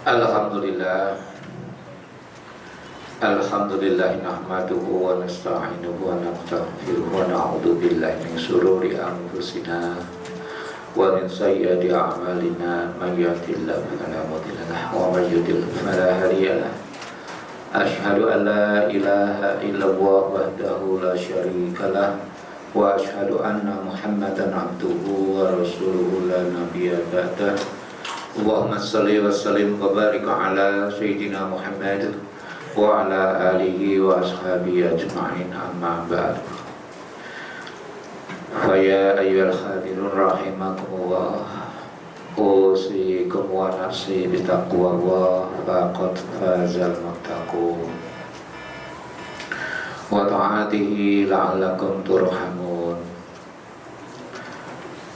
Alhamdulillah. Alhamdulillah nahmaduhu wa nasta'inuhu wa nastaghfiruhu wa na'udzu billahi min shururi anfusina wa min sayyiati a'malina may yahdihillahu fala mudilla lahu wa may yudlil fala hadiya lahu. Asyhadu an la ilaha illallah wahdahu la syarika lah wa asyhadu anna Muhammadan abduhu wa rasuluhu la nabiyya ba'dah. Allahumma salli wa sallim wa barik ala sayyidina Muhammad wa ala alihi wa ashabihi ajma'in, amma ba'd. Fa ya ayyuhal hadirun rahimakumullah, usikum wa nafsi bitaqwallah faqad fazal muttaqun wa ta'atihi la'allakum turhamun.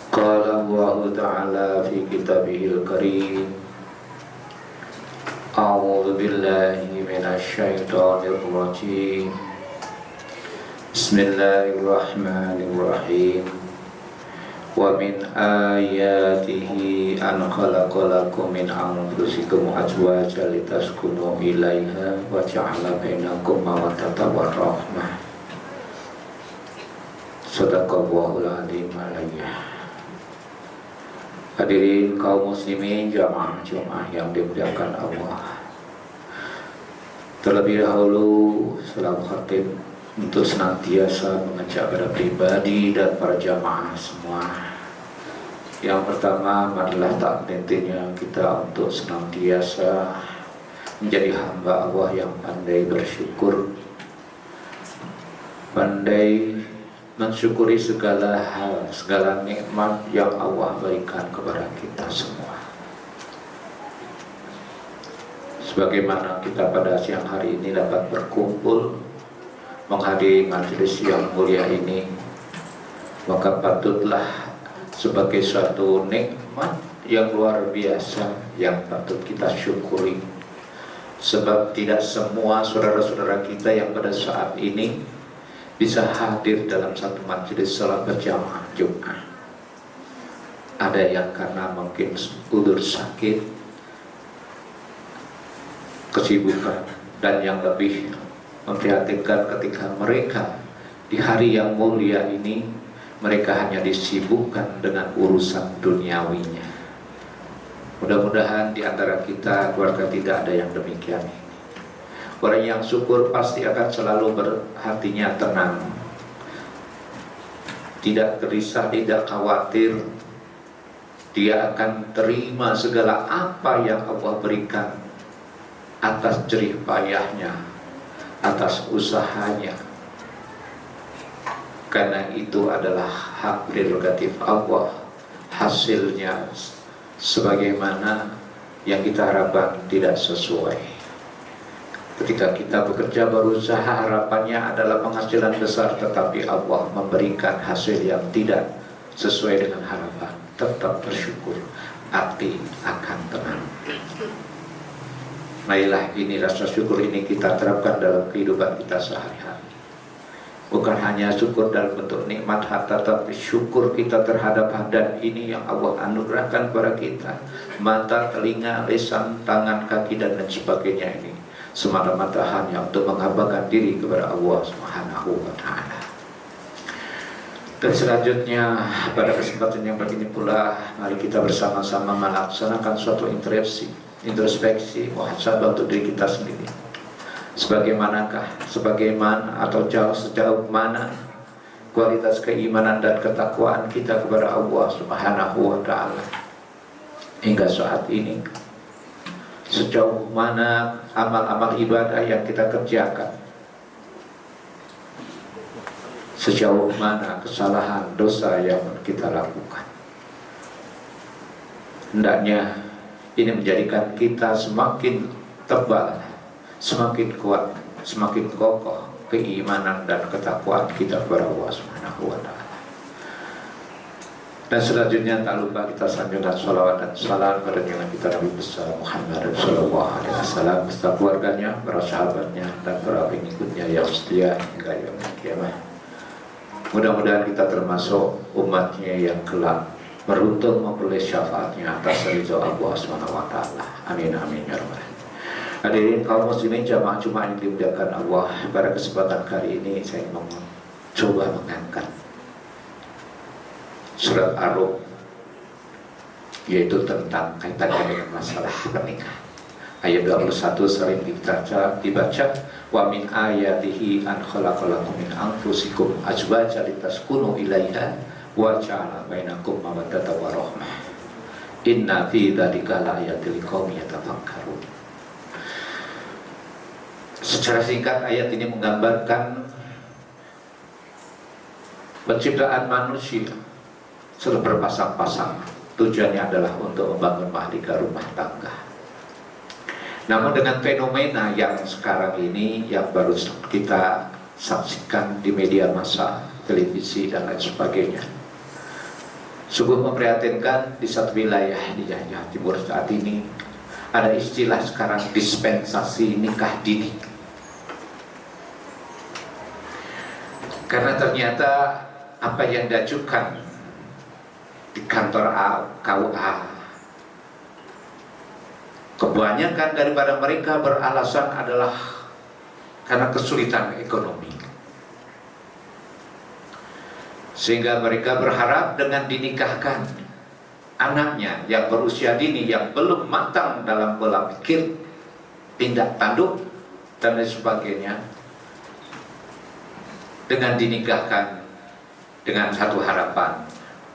Qala Allahu ta'ala fi kitabihil karim, a'udzu billahi minasy syaithanir rajim. Bismillahirrahmanirrahim. Wa min ayatihi an khalaqalakum min anfusikum azwajan litaskunu ilaiha wa ja'ala bainakum mawaddatan wa rahmah. Shadaqallahul adzim alaiyah. Hadirin kaum muslimin jamaah Jumat yang dimuliakan Allah. Terlebih dahulu salam khatib untuk senantiasa mengajak pada pribadi dan para jamaah semua. Yang pertama adalah tak henti-hentinya kita untuk senantiasa menjadi hamba Allah yang pandai bersyukur, pandai mensyukuri segala hal, segala nikmat yang Allah berikan kepada kita semua. Sebagaimana kita pada siang hari ini dapat berkumpul menghadiri majelis yang mulia ini, maka patutlah sebagai suatu nikmat yang luar biasa yang patut kita syukuri. Sebab tidak semua saudara-saudara kita yang pada saat ini bisa hadir dalam satu majelis salat berjamaah Jumat. Ada yang karena mungkin udzur sakit, kesibukan, dan yang lebih memprihatinkan ketika mereka di hari yang mulia ini mereka hanya disibukkan dengan urusan duniawinya. Mudah-mudahan di antara kita keluarga tidak ada yang demikian. Orang yang syukur pasti akan selalu berhatinya tenang, tidak gelisah, tidak khawatir. Dia akan terima segala apa yang Allah berikan atas jerih payahnya, atas usahanya. Karena itu adalah hak prerogatif Allah. Hasilnya sebagaimana yang kita harapkan tidak sesuai. Ketika kita bekerja berusaha harapannya adalah penghasilan besar, tetapi Allah memberikan hasil yang tidak sesuai dengan harapan, tetap bersyukur, hati akan tenang. Marilah ini rasa syukur ini kita terapkan dalam kehidupan kita sehari-hari. Bukan hanya syukur dalam bentuk nikmat harta, tapi syukur kita terhadap badan ini yang Allah anugerahkan kepada kita. Mata, telinga, lisan, tangan, kaki, dan lain sebagainya ini semata-mata hanya untuk menghambakan diri kepada Allah Subhanahu wa ta'ala. Dan selanjutnya pada kesempatan yang begini pula, mari kita bersama-sama melaksanakan suatu introspeksi muhasabah untuk diri kita sendiri. Sebagaimana atau sejauh mana kualitas keimanan dan ketakwaan kita kepada Allah Subhanahu wa ta'ala hingga saat ini. Sejauh mana amal-amal ibadah yang kita kerjakan, sejauh mana kesalahan dosa yang kita lakukan. Hendaknya ini menjadikan kita semakin tebal, semakin kuat, semakin kokoh keimanan dan ketakwaan kita kepada Allah Subhanahu wa ta'ala. Dan selanjutnya tak lupa kita sanjungkan salawat dan salam pada junjungan kita Nabi besar Muhammad sallallahu alaihi wasallam beserta keluarganya, para sahabatnya, dan para pengikutnya yang setia hingga yaumil qiyamah. Mudah-mudahan kita termasuk umatnya yang kelak beruntung memperoleh syafaatnya atas ridho Allah SWT. Amin amin ya rabbal alamin. Hadirin kaum muslimin jamaah Jumat yang dimuliakan Allah, pada kesempatan kali ini saya ingin coba mengangkat surat Ar-Rum, yaitu tentang kaitannya dengan masalah pernikahan. Ayat 21 sering dibaca, wa min ayatihi an khalaqalakum min anfusikum azwajan litaskunu ilaiha wa ja'ala bainakum mawaddatan wa rahmah. Inna fi dzalika laayatil liqaumin yatafakkarun. Secara singkat ayat ini menggambarkan penciptaan manusia setelah berpasang-pasang. Tujuannya adalah untuk membangun mahligai rumah tangga. Namun dengan fenomena yang sekarang ini yang baru kita saksikan di media massa, televisi dan lain sebagainya, sungguh memprihatinkan. Di satu wilayah di Jawa Timur saat ini ada istilah sekarang dispensasi nikah dini. Karena ternyata apa yang diajukan di kantor KUA, kebanyakan daripada mereka beralasan adalah karena kesulitan ekonomi, sehingga mereka berharap dengan dinikahkan anaknya yang berusia dini, yang belum matang dalam pola pikir, tindak tanduk dan lain sebagainya, dengan dinikahkan dengan satu harapan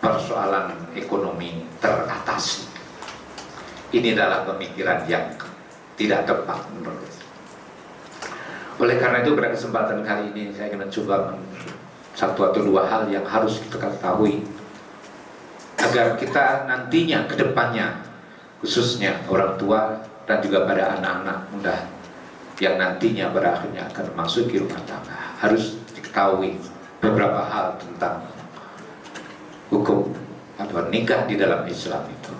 persoalan ekonomi teratasi. Ini adalah pemikiran yang tidak tepat menurut saya. Oleh karena itu pada kesempatan kali ini saya akan mencoba satu atau dua hal yang harus kita ketahui agar kita nantinya ke depannya, khususnya orang tua dan juga pada anak-anak muda yang nantinya berakhirnya akan memasuki rumah tangga, harus diketahui beberapa hal tentang hukum atau nikah di dalam Islam itu.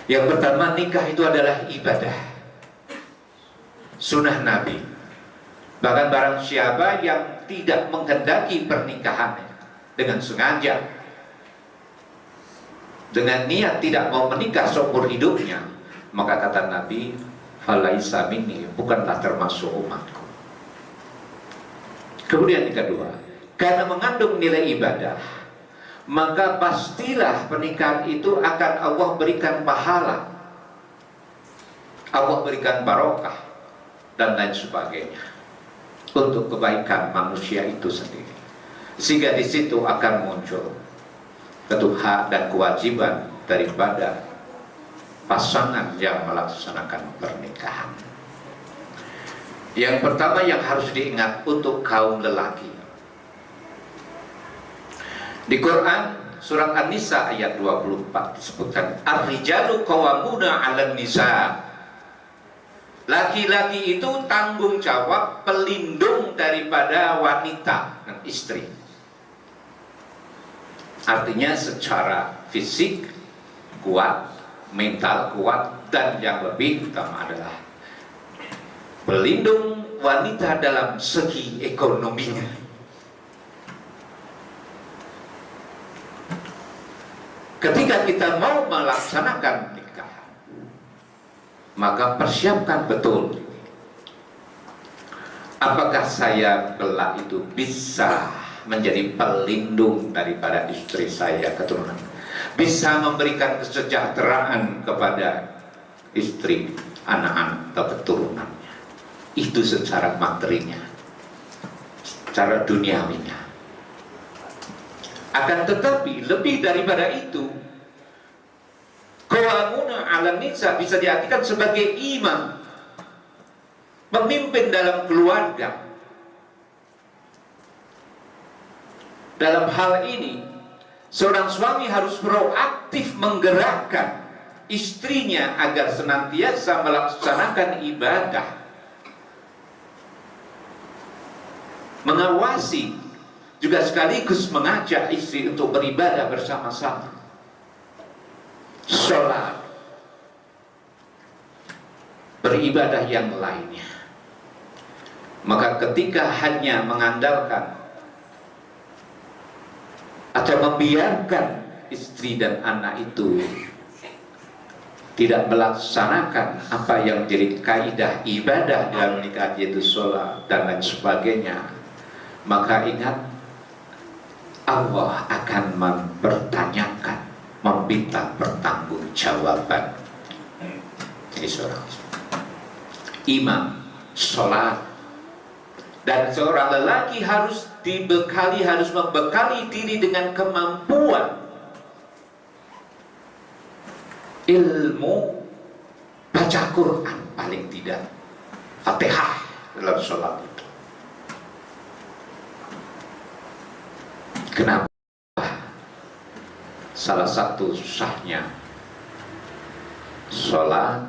Yang pertama, nikah itu adalah ibadah, sunnah Nabi. Bahkan barang siapa yang tidak menghendaki pernikahannya dengan sengaja, dengan niat tidak mau menikah seumur hidupnya, maka kata Nabi, falaisa minni, bukanlah termasuk umatku. Kemudian yang kedua, karena mengandung nilai ibadah, maka pastilah pernikahan itu akan Allah berikan pahala, Allah berikan barokah dan lain sebagainya untuk kebaikan manusia itu sendiri. Sehingga di situ akan muncul satu hak dan kewajiban daripada pasangan yang melaksanakan pernikahan. Yang pertama yang harus diingat untuk kaum lelaki, di Quran surat An-Nisa ayat 24 disebutkan, ar-rijalu qawwamuna 'alan nisa. Laki-laki itu tanggung jawab pelindung daripada wanita dan istri. Artinya secara fisik kuat, mental kuat, dan yang lebih utama adalah pelindung wanita dalam segi ekonominya. Ketika kita mau melaksanakan nikah, maka persiapkan betul. Apakah saya kelak itu bisa menjadi pelindung daripada istri saya, keturunan, bisa memberikan kesejahteraan kepada istri, anak-anak atau keturunannya. Itu secara materinya, secara duniawinya. Akan tetapi lebih daripada itu, qawwamuna 'alan nisa bisa diartikan sebagai imam, pemimpin dalam keluarga. Dalam hal ini, seorang suami harus proaktif menggerakkan istrinya agar senantiasa melaksanakan ibadah, mengawasi, juga sekaligus mengajak istri untuk beribadah bersama-sama, sholat, beribadah yang lainnya. Maka ketika hanya mengandalkan atau membiarkan istri dan anak itu tidak melaksanakan apa yang menjadi kaidah ibadah dalam nikah, yaitu sholat dan lain sebagainya, maka ingat Allah akan mempertanyakan, meminta pertanggungjawaban. Ini seorang imam sholat, dan seorang lelaki harus dibekali, harus membekali diri dengan kemampuan ilmu baca Quran, paling tidak Fatihah dalam sholat itu. Kenapa? Salah satu susahnya sholat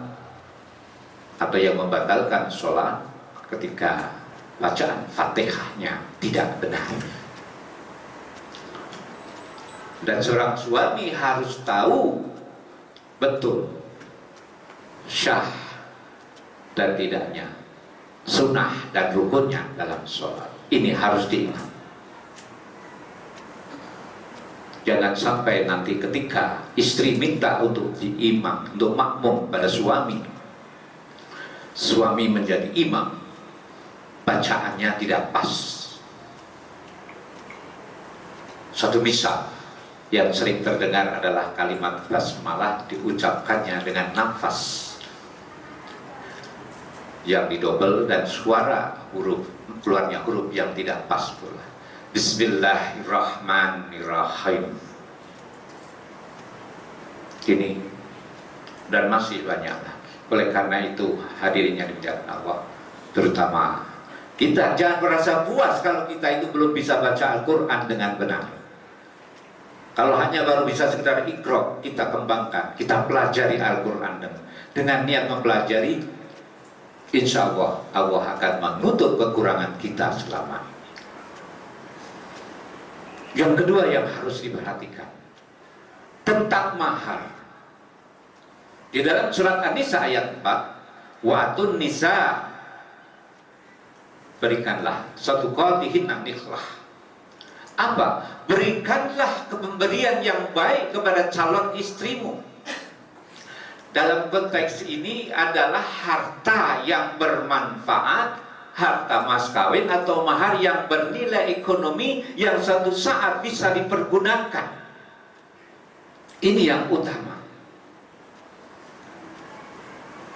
atau yang membatalkan sholat ketika bacaan Fatihahnya tidak benar. Dan seorang suami harus tahu betul syah dan tidaknya, sunnah dan rukunnya dalam sholat. Ini harus diingat. Jangan sampai nanti ketika istri minta untuk diimam, untuk makmum pada suami, suami menjadi imam, bacaannya tidak pas. Satu misal yang sering terdengar adalah kalimat basmalah diucapkannya dengan nafas yang didobel dan suara huruf keluarnya huruf yang tidak pas pula. Bismillahirrahmanirrahim. Ini dan masih banyak. Oleh karena itu hadirinnya dimuliakan Allah, terutama kita jangan merasa puas kalau kita itu belum bisa baca Al-Quran dengan benar. Kalau hanya baru bisa sekedar ikra, kita kembangkan, kita pelajari Al-Quran dengan niat mempelajari, insya Allah Allah akan menutup kekurangan kita selama ini. Yang kedua yang harus diperhatikan tentang mahar. Di dalam surat An-Nisa ayat 4, wa'atun nisa, berikanlah satu qadihinna nikhlah. Apa? Berikanlah pemberian yang baik kepada calon istrimu. Dalam konteks ini adalah harta yang bermanfaat, harta mas kawin atau mahar yang bernilai ekonomi yang suatu saat bisa dipergunakan. Ini yang utama.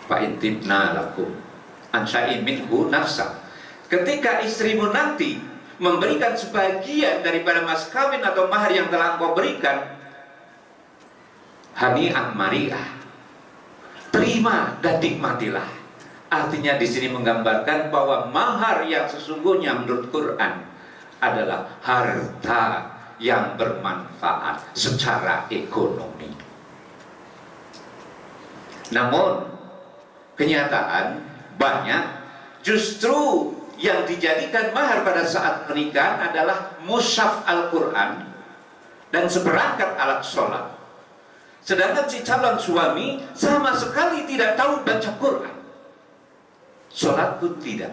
Fa intibna lakum an syai'in minhu nafsa. Ketika istrimu nanti memberikan sebagian daripada mas kawin atau mahar yang telah engkau berikan, hani'an mari'ah, terima dan nikmatilah. Artinya di sini menggambarkan bahwa mahar yang sesungguhnya menurut Quran adalah harta yang bermanfaat secara ekonomi. Namun kenyataan banyak justru yang dijadikan mahar pada saat pernikahan adalah mushaf Al-Quran dan seperangkat alat sholat. Sedangkan si calon suami sama sekali tidak tahu baca Quran, sholat pun tidak.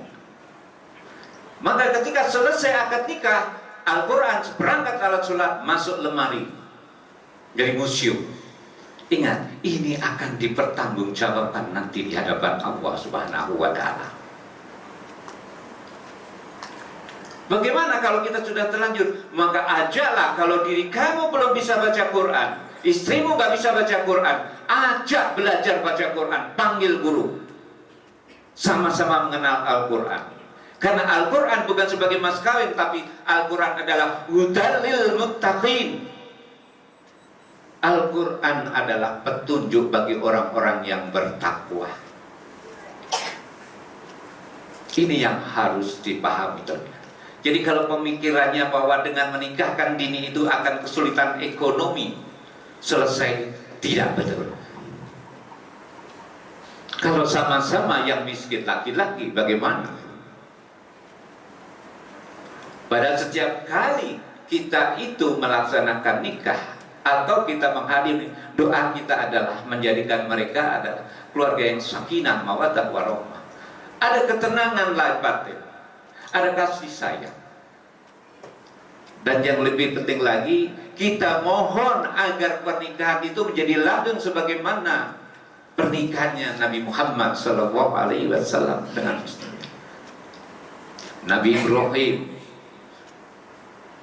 Maka ketika selesai akad nikah, Al-Quran seperangkat alat sholat masuk lemari dari museum. Ingat, ini akan dipertanggungjawabkan nanti di hadapan Allah Subhanahu wa Ta'ala. Bagaimana kalau kita sudah terlanjur? Maka ajaklah, kalau diri kamu belum bisa baca Quran, istrimu gak bisa baca Quran, ajak belajar baca Quran, panggil guru, sama-sama mengenal Al-Quran. Karena Al-Quran bukan sebagai mas kawin, tapi Al-Quran adalah hudal lil muttaqin. Al-Quran adalah petunjuk bagi orang-orang yang bertakwa. Ini yang harus dipahami. Jadi kalau pemikirannya bahwa dengan menikahkan dini itu akan kesulitan ekonomi selesai, tidak betul. Kalau sama-sama yang miskin laki-laki, bagaimana? Pada setiap kali kita itu melaksanakan nikah atau kita menghadiri, doa kita adalah menjadikan mereka adalah keluarga yang sakinah, mawaddah, warahmah. Ada ketenangan lahir batin, ada kasih sayang. Dan yang lebih penting lagi, kita mohon agar pernikahan itu menjadi langgeng sebagaimana pernikahannya Nabi Muhammad SAW dengan istrinya. Nabi Ibrahim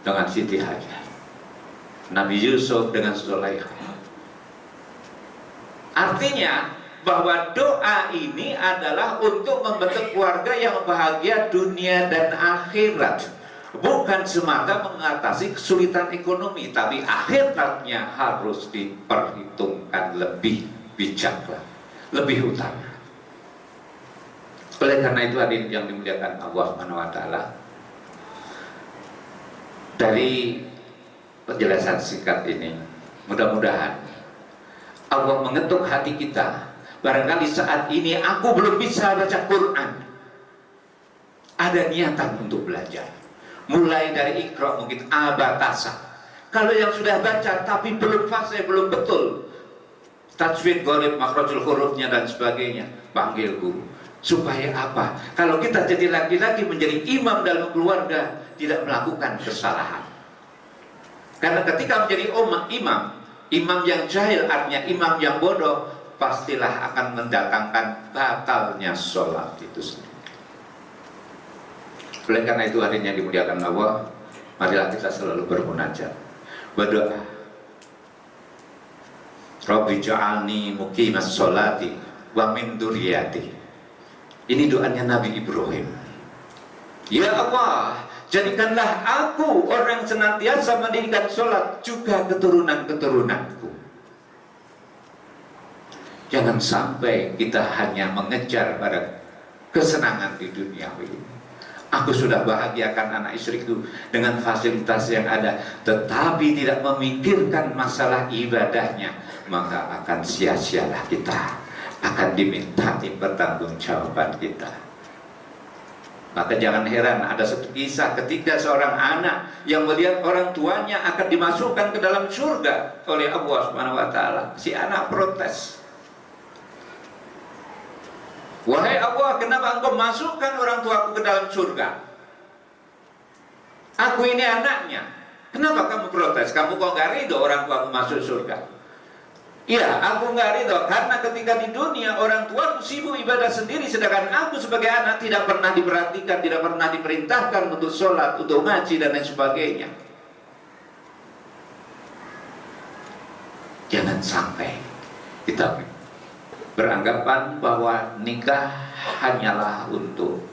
dengan Siti Hajar, Nabi Yusuf dengan Zulaikha. Artinya bahwa doa ini adalah untuk membentuk keluarga yang bahagia dunia dan akhirat, bukan semata mengatasi kesulitan ekonomi, tapi akhiratnya harus diperhitungkan lebih bijaklah, lebih utama. Oleh karena itu hadirin yang dimuliakan Allah Subhanahu wa taala, dari penjelasan singkat ini mudah-mudahan Allah mengetuk hati kita. Barangkali saat ini aku belum bisa baca Quran, ada niatan untuk belajar, mulai dari Iqra mungkin abatasa. Kalau yang sudah baca tapi belum fasih, belum betul tajwid, ghalib, makhrajul hurufnya dan sebagainya, panggil guru. Supaya apa? Kalau kita jadi laki-laki menjadi imam dalam keluarga, tidak melakukan kesalahan. Karena ketika menjadi imam yang jahil, artinya imam yang bodoh, pastilah akan mendatangkan batalnya sholat itu sendiri. Oleh karena itu hadirin yang dimuliakan Allah, marilah kita selalu bermunajat, berdoa. Rabbi ja'alni muqimas sholati wa min dzurriyyati. Ini doanya Nabi Ibrahim. Ya Allah, jadikanlah aku orang senantiasa mendirikan sholat, juga keturunan-keturunanku. Jangan sampai kita hanya mengejar pada kesenangan di dunia ini. Aku sudah bahagiakan anak istriku dengan fasilitas yang ada, tetapi tidak memikirkan masalah ibadahnya, maka akan sia-sialah kita, akan dimintai pertanggungjawaban kita. Maka jangan heran ada satu kisah ketika seorang anak yang melihat orang tuanya akan dimasukkan ke dalam surga oleh Allah Subhanahu wa taala. Si anak protes. Wahai Allah, kenapa engkau masukkan orang tuaku ke dalam surga? Aku ini anaknya. Kenapa kamu protes? Kamu kok gak ridho orang tuaku masuk surga? Iya, aku gak ridho karena ketika di dunia orang tuaku sibuk ibadah sendiri, sedangkan aku sebagai anak tidak pernah diperhatikan, tidak pernah diperintahkan untuk sholat, untuk ngaji dan lain sebagainya. Jangan sampai kita beranggapan bahwa nikah hanyalah untuk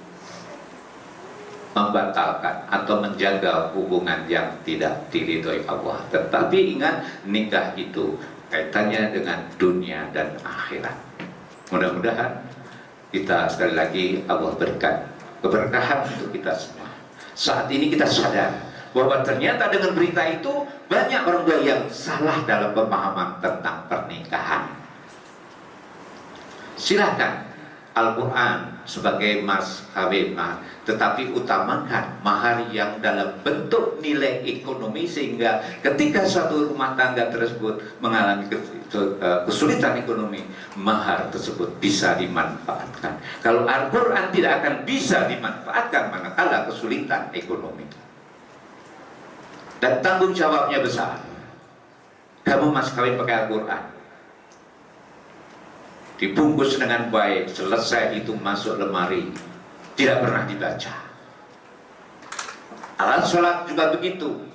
membatalkan atau menjaga hubungan yang tidak diridhoi Allah. Tetapi ingat, nikah itu kaitannya dengan dunia dan akhirat. Mudah-mudahan kita sekali lagi Allah berikan keberkahan untuk kita semua. Saat ini kita sadar bahwa ternyata dengan berita itu banyak orang tua yang salah dalam pemahaman tentang pernikahan. Silahkan Al-Quran sebagai mas kawin, tetapi utamakan mahar yang dalam bentuk nilai ekonomi, sehingga ketika suatu rumah tangga tersebut mengalami kesulitan ekonomi, mahar tersebut bisa dimanfaatkan. Kalau Al-Quran tidak akan bisa dimanfaatkan manakala kesulitan ekonomi. Dan tanggung jawabnya besar. Kamu mas kawin pakai Al-Quran, dibungkus dengan baik, selesai itu masuk lemari, tidak pernah dibaca. Alat sholat juga begitu,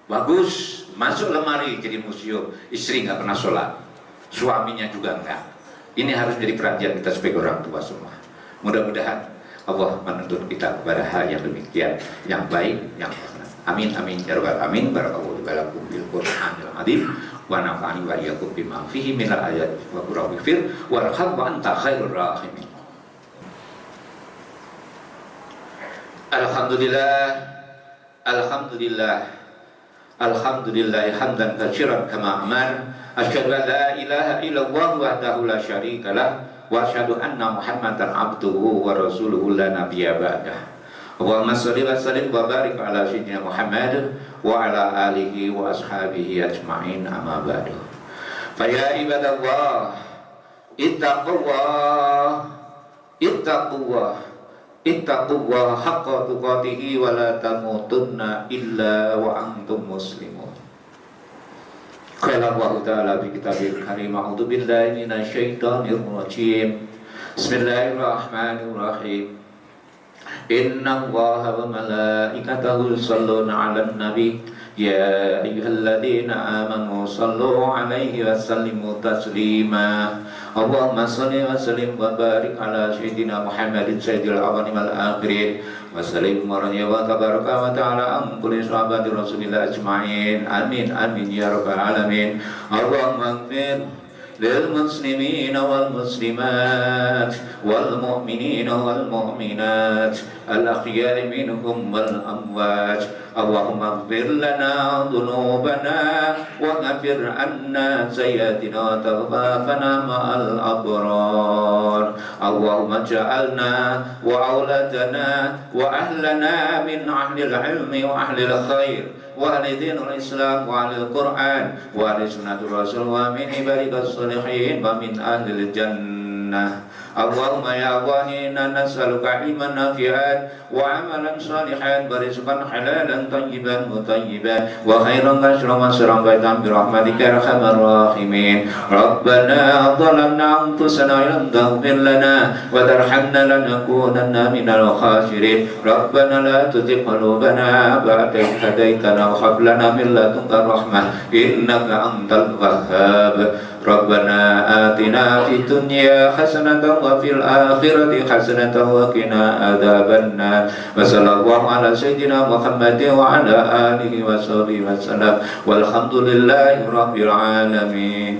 bagus, masuk lemari jadi museum. Istri nggak pernah sholat, suaminya juga enggak. Ini harus jadi perhatian kita sebagai orang tua semua. Mudah-mudahan Allah menuntut kita kepada hal yang demikian, yang baik, yang benar. Amin amin ya rabbal alamin. Barakallahu lakum bil Qur'anil azim wa nafa'ani wa iyyakum bima fihi minal ayati wa qur'anil warham wa anta khairur rahimin. Alhamdulillah, alhamdulillah, alhamdulillah hamdan katsiran kama amar. Asyhadu an la ilaha illallah wahdahu la syarika lah wa asyhadu anna Muhammadan abduhu wa rasuluhu la nabiyya ba'dah. Allahumma sholli wa sallim wa barik ala sayyidina Muhammad wa ala alihi wa ashabihi ajma'in, amma ba'du. Fa ya ibadallah, ittaqullah, ittaqullah, ittaqullah haqqa tuqatih wa la tamutunna illa wa antum muslimun. Qala Allah Ta'ala fi kitabil karim, a'udzu billahi minasy syaithanir rajim. Bismillahirrahmanirrahim. Inna Allaha wa malaikatahu yusholluna 'alan nabi. Ya ayyuhalladzina amanu shallu 'alaihi wa sallimu taslima. Allahumma shalli wa sallim wa barik ala sayyidina Muhammadin sayyidil awwalin wal akhirin. Wa sallim wa tabaraka wa ta'ala an kulli sahabati Rasulillah ajma'in. Amin amin ya rabbal alamin. Allahumma ighfir للمسلمين والمسلمات والمؤمنين والمؤمنات الأحياء منهم والأموات. اللهم اغفر لنا ذنوبنا واغفر عنا سيئاتنا وتوفنا مع الأبرار. اللهم اجعلنا وأولادنا وأهلنا من أهل العلم وأهل الخير وأهل دين الإسلام وأهل القرآن وأهل سنة الرسول ومن عبادك الصالحين ومن أهل الجنة. اللهم يا الله إنا نسألك علما نافعا وعملا صالحا ورزقا حلالا طيبا مطيبا وخيرا كثيرا وسرا بيتا برحمتك يا أرحم الراحمين. ربنا ظلمنا أنفسنا وإن لم تغفر لنا وترحمنا لنكونن من الخاسرين. ربنا لا تزغ قلوبنا بعد إذ هديتنا وهب لنا من لدنك رحمة إنك أنت الوهاب. ربنا آتنا في الدنيا حسنة وفي الآخرة حسنة وقنا عذاب النار. وصلى الله على سيدنا محمد وعلى آله وصحبه وسلم والحمد لله رب العالمين.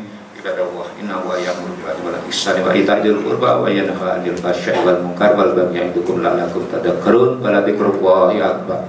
Allah inna wa ya'muru bil 'adli wal ihsani wa ita'i dzil qurba wa yanha 'anil fahsya'i wal munkar wal baghi ya'idukum la'allakum tadhakkarun. Wa la dzikrullahi akbar.